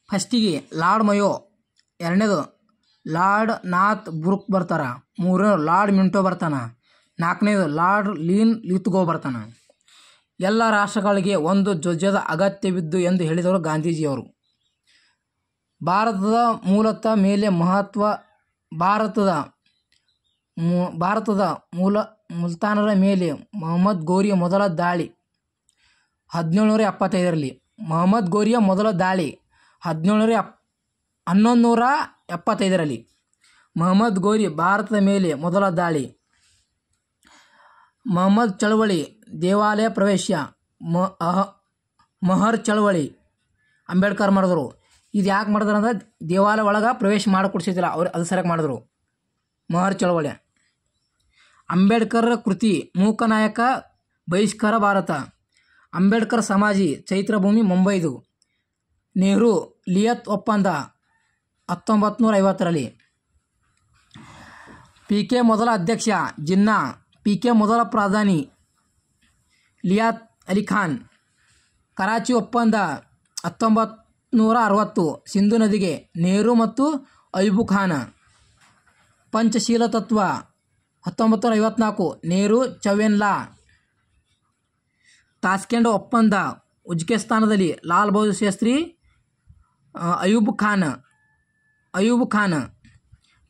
ಫಸ್ಟಿಗೆ ಲಾರ್ಡ್ ಮಯೋ, ಎರಡನೇದು lord Nath Brooke ಬರ್ತಾರ, ಮೂರನೇದು ಲಾರ್ಡ್ ಮಿಂಟೋ ಬರ್ತಾನೆ, ನಾಲ್ಕನೇದು ಲಾರ್ಡ್ ಲೀನ್ ಲಿಥ್ಗೋ ಬರ್ತಾನೆ. ಎಲ್ಲ ರಾಷ್ಟ್ರಗಳಿಗೆ ಒಂದು ಧ್ವಜದ ಅಗತ್ಯವಿದ್ದು ಎಂದು ಹೇಳಿದರು ಗಾಂಧೀಜಿಯವರು. ಭಾರತದ ಮೂಲತಃ ಮೇಲೆ ಭಾರತದ ಮುಲ್ತಾನರ ಮೇಲೆ ಮೊಹಮ್ಮದ್ ಗೋರಿಯ ಮೊದಲ ದಾಳಿ 1775ರಲ್ಲಿ. ಮೊಹಮ್ಮದ್ ಗೋರಿಯ ಮೊದಲ ದಾಳಿ 1175ರಲ್ಲಿ. ಮೊಹಮ್ಮದ್ ಗೋರಿ ಭಾರತದ ಮೇಲೆ ಮೊದಲ ದಾಳಿ. ಮೊಹಮ್ಮದ್ ಚಳವಳಿ, ದೇವಾಲಯ ಪ್ರವೇಶ, ಮಹರ್ ಚಳವಳಿ ಅಂಬೇಡ್ಕರ್ ಮಾಡಿದ್ರು. ಇದು ಯಾಕೆ ಮಾಡಿದ್ರು ಅಂದ್ರೆ ದೇವಾಲಯ ಒಳಗೆ ಪ್ರವೇಶ ಮಾಡಿಕೊಡ್ಸಿದ್ದಿಲ್ಲ ಅವ್ರು, ಅದು ಸರಿಯಾಗಿ ಮಾಡಿದ್ರು. ಮಹರ್ ಚಳವಳಿ. ಅಂಬೇಡ್ಕರ್ ಕೃತಿ ಮೂಕನಾಯಕ ಬಹಿಷ್ಕಾರ ಭಾರತ. ಅಂಬೇಡ್ಕರ್ ಸಮಾಧಿ ಚೈತ್ರಭೂಮಿ ಮುಂಬೈದು. ನೆಹರು ಲಿಯತ್ ಒಪ್ಪಂದ 1950ರಲ್ಲಿ. PK ಮೊದಲ ಅಧ್ಯಕ್ಷ ಜಿನ್ನಾ. PK ಮೊದಲ ಪ್ರಧಾನಿ ಲಿಯಾತ್ ಅಲಿ ಖಾನ್. ಕರಾಚಿ ಒಪ್ಪಂದ 1960. ಸಿಂಧು ನದಿಗೆ ನೆಹರು ಮತ್ತು ಅಯ್ಯೂಬ್ ಖಾನ್. ಪಂಚಶೀಲ ತತ್ವ 1954 ನೆಹರು ಚವೆನ್ಲಾ. ತಾಸ್ಕೆಂಟ್ ಒಪ್ಪಂದ ಉಜ್ಬೇಕಿಸ್ತಾನದಲ್ಲಿ ಲಾಲ್ ಬಹದ್ದೂರ್ ಶಾಸ್ತ್ರಿ, ಅಯ್ಯೂಬ್ ಖಾನ್.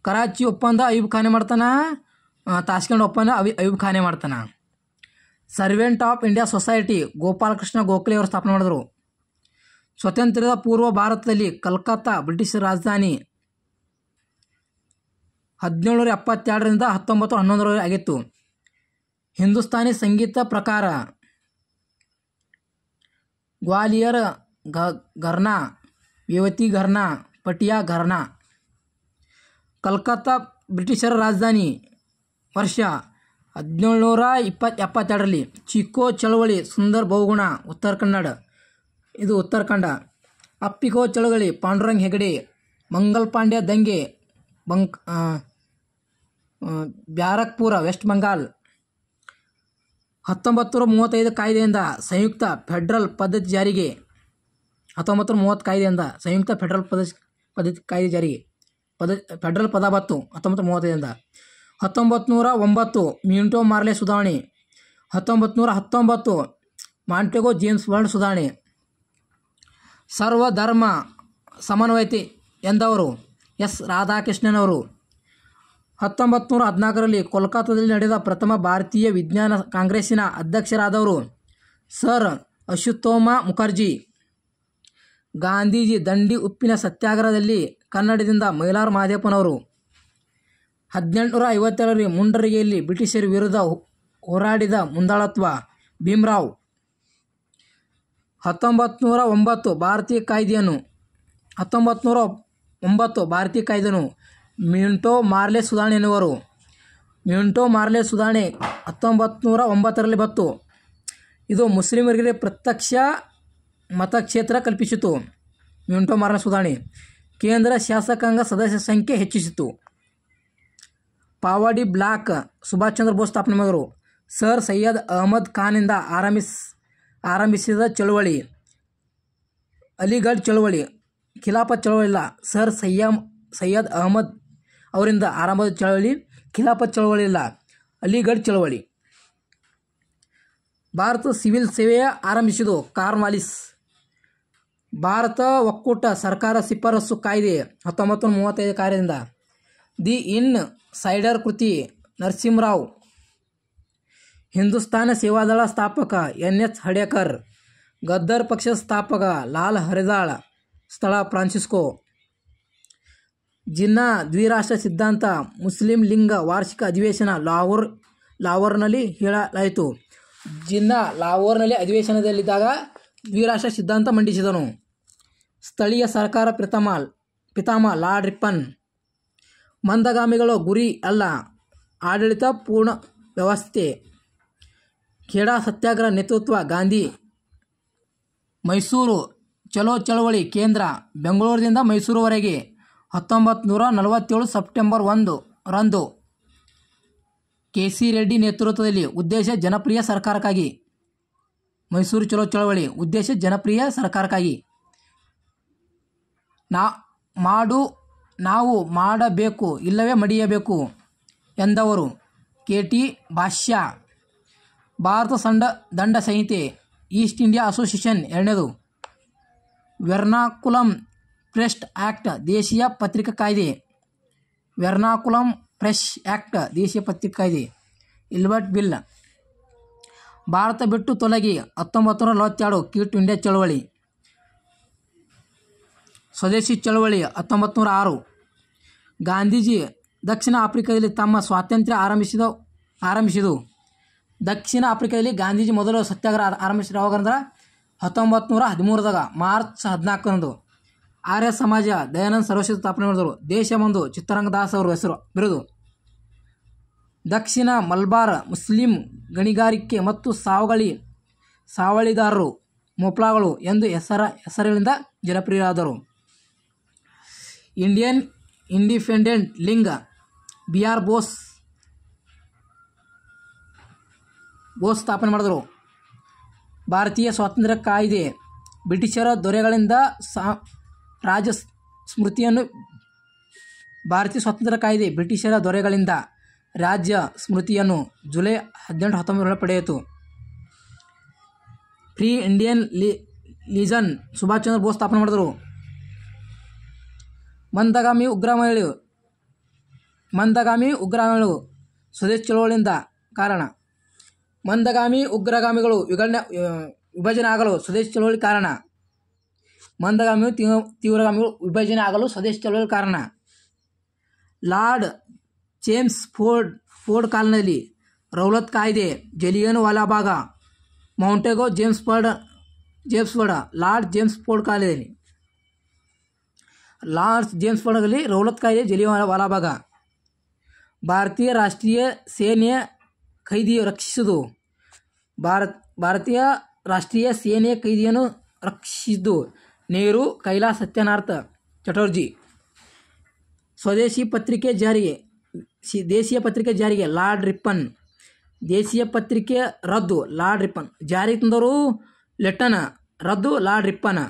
ಕರಾಚಿ ಒಪ್ಪಂದ ಅಯ್ಯೂಬ್ ಖಾನೆ ಮಾಡ್ತಾನೆ, ತಾಸ್ಕೆಂಟ್ ಒಪ್ಪಂದ ಅಯ್ಯೂಬ್ ಖಾನೆ ಮಾಡ್ತಾನೆ. Servant of India society Gopalakrishna Gokhale ಅವರು ಸ್ಥಾಪನೆ ಮಾಡಿದ್ರು. ಸ್ವಾತಂತ್ರ್ಯದ ಪೂರ್ವ ಭಾರತದಲ್ಲಿ ಕಲ್ಕತ್ತಾ ಬ್ರಿಟಿಷ್ ರಾಜಧಾನಿ 1772ರಿಂದ 1911 ಆಗಿತ್ತು. ಹಿಂದೂಸ್ತಾನಿ ಸಂಗೀತ ಪ್ರಕಾರ ಗ್ವಾಲಿಯರ್ ಘರಾನಾ, ವೇವತಿ ಘರಾನಾ, ಪಟಿಯಾ ಘರಾನಾ. ಕಲ್ಕತ್ತಾ ಬ್ರಿಟಿಷರ ರಾಜಧಾನಿ. ವರ್ಷ 1772ರಲ್ಲಿ. ಚಿಕ್ಕೋ ಚಳವಳಿ ಸುಂದರ್ ಬಹುಗುಣ ಉತ್ತರಾಖಂಡ. ಅಪ್ಪಿಕೋ ಚಳವಳಿ ಪಾಂಡುರಂಗ್ ಹೆಗಡೆ. ಮಂಗಲ್ ಪಾಂಡ್ಯ ದಂಗೆ ಬ್ಯಾರಕ್ಪುರ ವೆಸ್ಟ್ ಬೆಂಗಾಲ್. 1935 ಕಾಯ್ದೆಯಿಂದ ಸಂಯುಕ್ತ ಫೆಡರಲ್ ಪದ್ಧತಿ ಜಾರಿಗೆ. 1930 ಕಾಯ್ದೆಯಿಂದ ಸಂಯುಕ್ತ ಫೆಡರಲ್ ಪದ್ಧತಿ ಕಾಯ್ದೆ ಜಾರಿಗೆ. ಫೆಡರಲ್ ಪದ ಬತ್ತು 1935ರಿಂದ. 1909 ಮಿಂಟೋ ಮಾರ್ಲೆ ಸುಧಾರಣೆ. 1919 ಮಾಂಟೆಗೋ ಜೇಮ್ಸ್ ಬಾಂಡ್ ಸುಧಾರಣೆ. ಸರ್ವಧರ್ಮ ಸಮನ್ವಯತೆ ಎಂದವರು ಎಸ್ ರಾಧಾಕೃಷ್ಣನ್ ಅವರು. 1914ರಲ್ಲಿ ಕೋಲ್ಕತ್ತಾದಲ್ಲಿ ನಡೆದ ಪ್ರಥಮ ಭಾರತೀಯ ವಿಜ್ಞಾನ ಕಾಂಗ್ರೆಸ್ಸಿನ ಅಧ್ಯಕ್ಷರಾದವರು ಸರ್ ಅಶ್ವತ್ಥಾಮ ಮುಖರ್ಜಿ. ಗಾಂಧೀಜಿ ದಂಡಿ ಉಪ್ಪಿನ ಸತ್ಯಾಗ್ರಹದಲ್ಲಿ ಕನ್ನಡದಿಂದ ಮೈಲಾರ ಮಹದೇವಪ್ಪನವರು. 1857ರಲ್ಲಿ ಮುಂಡರಗಿಯಲ್ಲಿ ಬ್ರಿಟಿಷರ ವಿರುದ್ಧ ಹೋರಾಡಿದ ಮುಂದಾಳತ್ವ ಭೀಮರಾವ್. 1909 ಭಾರತೀಯ ಕಾಯ್ದೆಯನ್ನು ಮಿಂಟೋ ಮಾರ್ಲೆ ಸುಧಾರಣೆ ಎನ್ನುವರು. ಮಿಂಟೋ ಮಾರ್ಲೆ ಸುಧಾರಣೆ 1909ರಲ್ಲಿ ಬತ್ತು. ಇದು ಮುಸ್ಲಿಮರಿಗೆ ಪ್ರತ್ಯಕ್ಷ ಮತಕ್ಷೇತ್ರ ಕಲ್ಪಿಸಿತು. ಮಿಂಟೋ ಮಾರ್ಲೆ ಸುಧಾರಣೆ ಕೇಂದ್ರ ಶಾಸಕಾಂಗ ಸದಸ್ಯ ಸಂಖ್ಯೆ ಹೆಚ್ಚಿಸಿತು. ಪಾವಡಿ ಬ್ಲಾಕ್ ಸುಭಾಷ್ ಚಂದ್ರ ಬೋಸ್ ಸ್ಥಾಪನೆ ಮಾಡಿದರು. ಸರ್ ಸೈಯದ್ ಅಹಮದ್ ಖಾನ್ನಿಂದ ಆರಂಭಿಸಿದ ಚಳವಳಿ ಅಲಿಗಢ್ ಚಳವಳಿ. ಖಿಲಾಫತ್ ಚಳವಳಿ ಇಲ್ಲ. ಸರ್ ಸೈಯದ್ ಅಹಮದ್ ಅವರಿಂದ ಆರಂಭದ ಚಳವಳಿ ಖಿಲಾಫತ್ ಚಳವಳಿ ಇಲ್ಲ, ಅಲಿಗಢ್ ಚಳವಳಿ. ಭಾರತ ಸಿವಿಲ್ ಸೇವೆಯ ಆರಂಭಿಸಿದ್ದು ಕಾರ್ನ್ವಾಲಿಸ್. ಭಾರತ ಒಕ್ಕೂಟ ಸರ್ಕಾರ ಶಿಫಾರಸು ಕಾಯ್ದೆ 1935 ಕಾರ್ಯದಿಂದ. ದಿ ಇನ್ ಸೈಡರ್ ಕೃತಿ ನರಸಿಂಹರಾವ್. ಹಿಂದೂಸ್ತಾನ ಸೇವಾದಳ ಸ್ಥಾಪಕ NH ಹಡೇಕರ್. ಗದ್ದರ್ ಪಕ್ಷದ ಸ್ಥಾಪಕ ಲಾಲ್ ಹರಿದಾಳ್. ಸ್ಥಳ ಫ್ರಾನ್ಸಿಸ್ಕೋ. ಜಿನ್ನಾ ದ್ವಿರಾಷ್ಟ್ರ ಸಿದ್ಧಾಂತ ಮುಸ್ಲಿಂ ಲಿಂಗ ವಾರ್ಷಿಕ ಅಧಿವೇಶನ ಲಾಹೋರ್ನಲ್ಲಿ ಹೇಳಲಾಯಿತು. ಜಿನ್ನಾ ಲಾಹೋರ್ನಲ್ಲಿ ಅಧಿವೇಶನದಲ್ಲಿದ್ದಾಗ ದ್ವಿರಾಷ್ಟ್ರ ಸಿದ್ಧಾಂತ ಮಂಡಿಸಿದನು. ಸ್ಥಳೀಯ ಸರ್ಕಾರ ಪಿತಾಮಹ ಲಾರ್ಡ್ ರಿಪ್ಪನ್. ಮಂದಗಾಮಿಗಳು ಗುರಿ ಅಲ್ಲ, ಆಡಳಿತ ಪೂರ್ಣ ವ್ಯವಸ್ಥೆ. ಖೇಡಾ ಸತ್ಯಾಗ್ರಹ ನೇತೃತ್ವ ಗಾಂಧಿ. ಮೈಸೂರು ಚಲೋ ಚಳವಳಿ ಕೇಂದ್ರ ಬೆಂಗಳೂರಿನಿಂದ ಮೈಸೂರುವರೆಗೆ 1947 ಸೆಪ್ಟೆಂಬರ್ 1 ರಂದು KC ರೆಡ್ಡಿ ನೇತೃತ್ವದಲ್ಲಿ. ಉದ್ದೇಶ ಜನಪ್ರಿಯ ಸರ್ಕಾರಕ್ಕಾಗಿ. ಮೈಸೂರು ಚಲೋ ಚಳವಳಿ ಉದ್ದೇಶ ಜನಪ್ರಿಯ ಸರ್ಕಾರಕ್ಕಾಗಿ. ನಾವು ಮಾಡಬೇಕು ಇಲ್ಲವೇ ಮಡಿಯಬೇಕು ಎಂದವರು. ಕೆ.ಟಿ. ಭಾಷ್ಯ. ಭಾರತ ದಂಡ ಸಂಹಿತೆ. East India association. ಎರಡನೇದು ವೆರ್ನಾಕುಲಮ್ ಪ್ರೆಸ್ ಆ್ಯಕ್ಟ್ ದೇಶೀಯ ಪತ್ರಿಕಾ ಕಾಯ್ದೆ. ವೆರ್ನಾಕುಲಮ್ ಪ್ರೆಸ್ ಆ್ಯಕ್ಟ್ ದೇಶೀಯ ಪತ್ರಿಕಾ ಕಾಯ್ದೆ. Ilbert bill. ಭಾರತ ಬಿಟ್ಟು ತೊಲಗಿ 1942 ಕ್ವಿಟ್ ಇಂಡಿಯಾ ಚಳವಳಿ. ಸ್ವದೇಶಿ ಚಳವಳಿ 1906. ಗಾಂಧೀಜಿ ದಕ್ಷಿಣ ಆಫ್ರಿಕಾದಲ್ಲಿ ತಮ್ಮ ಸ್ವಾತಂತ್ರ್ಯ ಆರಂಭಿಸಿದು. ದಕ್ಷಿಣ ಆಫ್ರಿಕಾದಲ್ಲಿ ಗಾಂಧೀಜಿ ಮೊದಲು ಸತ್ಯಾಗ್ರಹ ಆರಂಭಿಸಿದ ಯಾವಾಗಂದ್ರೆ 1913ದಾಗ ಮಾರ್ಚ್ 14ರಂದು. ಆರ್ಯ ಸಮಾಜ ದಯಾನಂದ ಸರಸ್ವತಿ ಸ್ಥಾಪನೆ ಮಾಡಿದರು. ದೇಶಬಂಧು ಚಿತ್ತರಂಗದಾಸ್ ಅವರು ಹೆಸರು ಬಿರುದು. ದಕ್ಷಿಣ ಮಲಬಾರ್ ಮುಸ್ಲಿಂ ಗಣಿಗಾರಿಕೆ ಮತ್ತು ಸಾವಳಿದಾರರು ಮೊಪ್ಲಾಗಳು ಎಂದು ಹೆಸರುಗಳಿಂದ ಜನಪ್ರಿಯರಾದರು. Indian independent league B R. Bose ಸ್ಥಾಪನೆ ಮಾಡಿದರು. ಭಾರತೀಯ ಸ್ವಾತಂತ್ರ್ಯ ಕಾಯ್ದೆ. ಬ್ರಿಟಿಷರ ದೊರೆಗಳಿಂದ ರಾಜ್ಯ ಸ್ಮೃತಿಯನ್ನು. ಭಾರತೀಯ ಸ್ವಾತಂತ್ರ್ಯ ಕಾಯ್ದೆ ಬ್ರಿಟಿಷರ ದೊರೆಗಳಿಂದ ರಾಜ್ಯ ಸ್ಮೃತಿಯನ್ನು ಜುಲೈ 18, 1900 ಪಡೆಯಿತು. Free Indian legion Subhash Chandra Bose ಸ್ಥಾಪನೆ ಮಾಡಿದರು. ಮಂದಗಾಮಿ ಉಗ್ರಗಾಮಿಗಳು ಸ್ವದೇಶಿ ಚಳವಳಿಯಿಂದ ಕಾರಣ. ಮಂದಗಾಮಿ ಉಗ್ರಗಾಮಿಗಳು ವಿಭಜನೆ ಆಗಲು ಸ್ವದೇಶಿ ಚಳವಳಿ ಕಾರಣ. ಮಂದಗಾಮಿ ತೀವ್ರಗಾಮಿಗಳು ವಿಭಜನೆ ಆಗಲು ಸ್ವದೇಶಿ ಚಳವಳಿ ಕಾರಣ. ಲಾರ್ಡ್ ಜೇಮ್ಸ್ ಫೋರ್ಡ್ ಕಾಲದಲ್ಲಿ ರೌಲತ್ ಕಾಯ್ದೆ. Jallian Walabagh. Montagu James Ford. Lord James Ford ಕಾಲದಲ್ಲಿ ರೌಲತ್ ಕಾಯ್ದೆ. ಜಲಿಯನ್ ವಾಲಾಬಾಗ್. ಭಾರತೀಯ ರಾಷ್ಟ್ರೀಯ ಸೇನೆಯ ಖೈದಿ ರಕ್ಷಿಸುವುದು. ಭಾರತೀಯ ರಾಷ್ಟ್ರೀಯ ಸೇನೆಯ ಖೈದಿಯನ್ನು ರಕ್ಷಿಸಿದ್ದು ನೆಹರು. ಕೈಲಾಸ್ ಸತ್ಯನಾರಾಯಣ ಚಟರ್ಜಿ. ಸ್ವದೇಶಿ ಪತ್ರಿಕೆ ಜಾರಿಗೆ. ದೇಶೀಯ ಪತ್ರಿಕೆ ಜಾರಿಗೆ ಲಾರ್ಡ್ ರಿಪ್ಪನ್. ದೇಶೀಯ ಪತ್ರಿಕೆ ರದ್ದು ಲಾರ್ಡ್ ರಿಪ್ಪನ್. ಜಾರಿಗೆ ತಂದವರು ಲೆಟ್ಟನ್. ರದ್ದು ಲಾರ್ಡ್ ರಿಪ್ಪನ್.